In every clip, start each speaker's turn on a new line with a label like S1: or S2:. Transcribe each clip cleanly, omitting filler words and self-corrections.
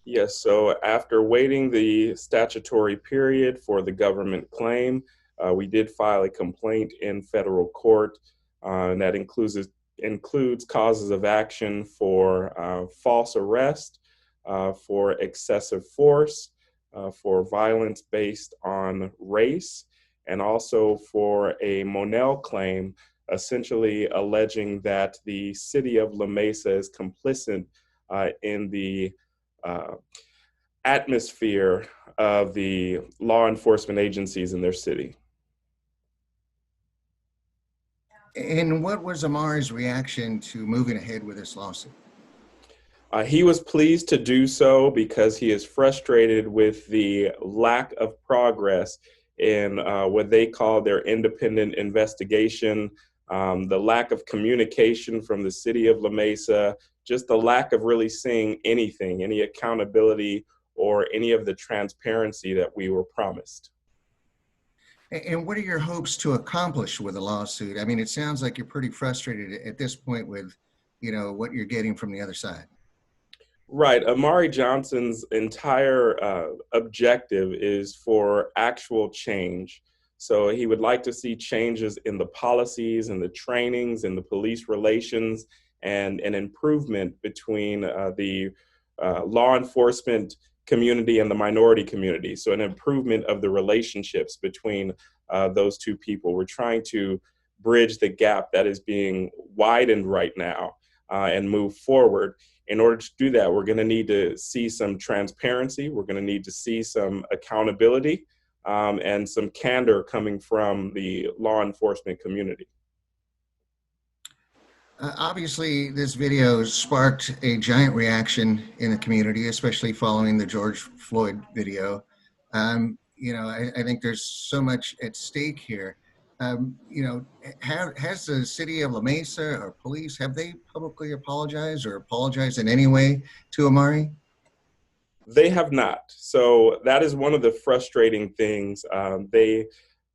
S1: Yes, so after waiting the statutory period for the government claim, we did file a complaint in federal court, and that includes causes of action for false arrest, for excessive force, for violence based on race, and also for a Monell claim, essentially alleging that the city of La Mesa is complicit in the uh, atmosphere of the law enforcement agencies in their city.
S2: And what was Amar's reaction to moving ahead with this lawsuit?
S1: He was pleased to do so because he is frustrated with the lack of progress in what they call their independent investigation, the lack of communication from the city of La Mesa, just the lack of really seeing anything, any accountability, or any of the transparency that we were promised.
S2: And what are your hopes to accomplish with a lawsuit? I mean, it sounds like you're pretty frustrated at this point with, what you're getting from the other side.
S1: Right. Amarie Johnson's entire objective is for actual change. So he would like to see changes in the policies and the trainings and the police relations and an improvement between the law enforcement community and the minority community. So an improvement of the relationships between those two people. We're trying to bridge the gap that is being widened right now and move forward. In order to do that, we're going to need to see some transparency. We're going to need to see some accountability and some candor coming from the law enforcement community.
S2: Obviously, this video sparked a giant reaction in the community, especially following the George Floyd video. I think there's so much at stake here. Has the city of La Mesa or police, have they publicly apologized or apologized in any way to Amarie?
S1: They have not. So that is one of the frustrating things.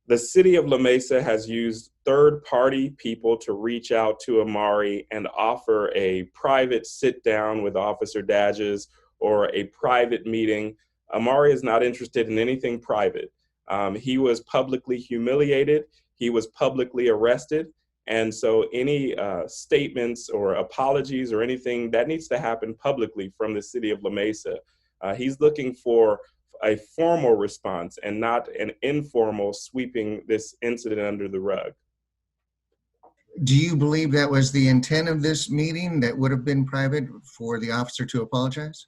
S1: The city of La Mesa has used third-party people to reach out to Amarie and offer a private sit-down with Officer Dadges or a private meeting. Amarie is not interested in anything private. He was publicly humiliated. He was publicly arrested. And so any statements or apologies or anything that needs to happen publicly from the city of La Mesa. He's looking for a formal response and not an informal sweeping this incident under the rug.
S2: Do you believe that was the intent of this meeting, that would have been private, for the officer to apologize?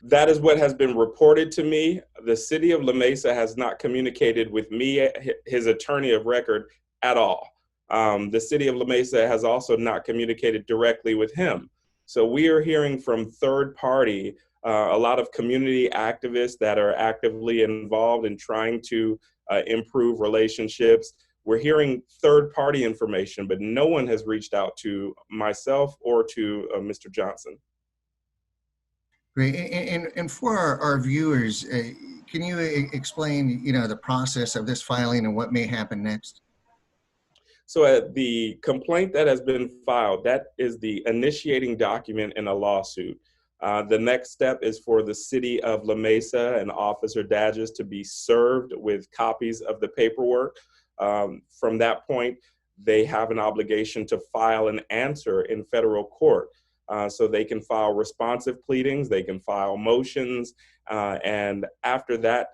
S1: That is what has been reported to me. The city of La Mesa has not communicated with me, his attorney of record, at all. The city of La Mesa has also not communicated directly with him. So we are hearing from third party, a lot of community activists that are actively involved in trying to improve relationships. We're hearing third party information, but no one has reached out to myself or to Mr. Johnson.
S2: Great. And for our viewers, can you explain, the process of this filing and what may happen next?
S1: So the complaint that has been filed, that is the initiating document in a lawsuit. The next step is for the city of La Mesa and Officer Dadges to be served with copies of the paperwork. From that point, they have an obligation to file an answer in federal court. So they can file responsive pleadings, they can file motions, and after that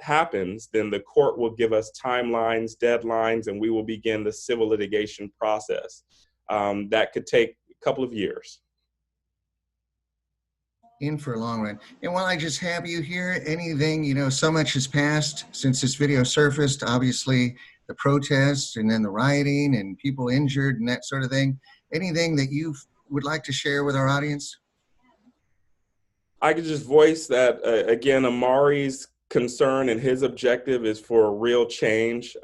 S1: happens, then the court will give us timelines, deadlines, and we will begin the civil litigation process. That could take a couple of years.
S2: In for a long run. And while I just have you here, anything, so much has passed since this video surfaced, obviously the protests and then the rioting and people injured and that sort of thing. Anything that you would like to share with our audience?
S1: I could just voice that, again, Amarie's concern and his objective is for real change.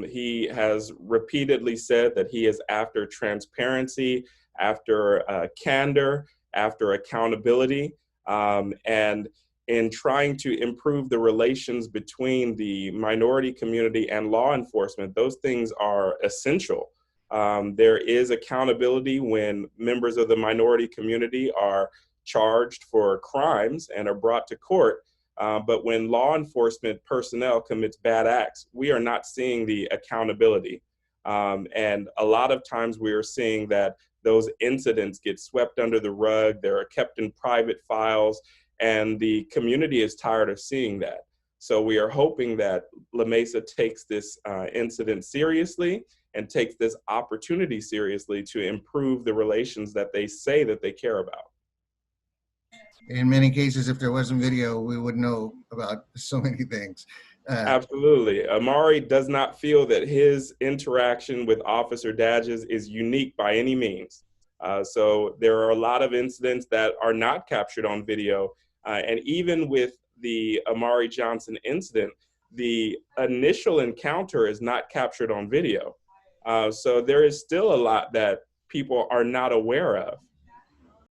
S1: He has repeatedly said that he is after transparency, after candor, after accountability, and in trying to improve the relations between the minority community and law enforcement. Those things are essential. There is accountability when members of the minority community are charged for crimes and are brought to court. But when law enforcement personnel commits bad acts, we are not seeing the accountability. And a lot of times we are seeing that those incidents get swept under the rug, they're kept in private files, and the community is tired of seeing that. So we are hoping that La Mesa takes this incident seriously and takes this opportunity seriously to improve the relations that they say that they care about.
S2: In many cases, if there wasn't video, we would know about so many things.
S1: Absolutely. Amaurie does not feel that his interaction with Officer Dadges is unique by any means. So there are a lot of incidents that are not captured on video. And even with the Amarie Johnson incident, the initial encounter is not captured on video. So there is still a lot that people are not aware of.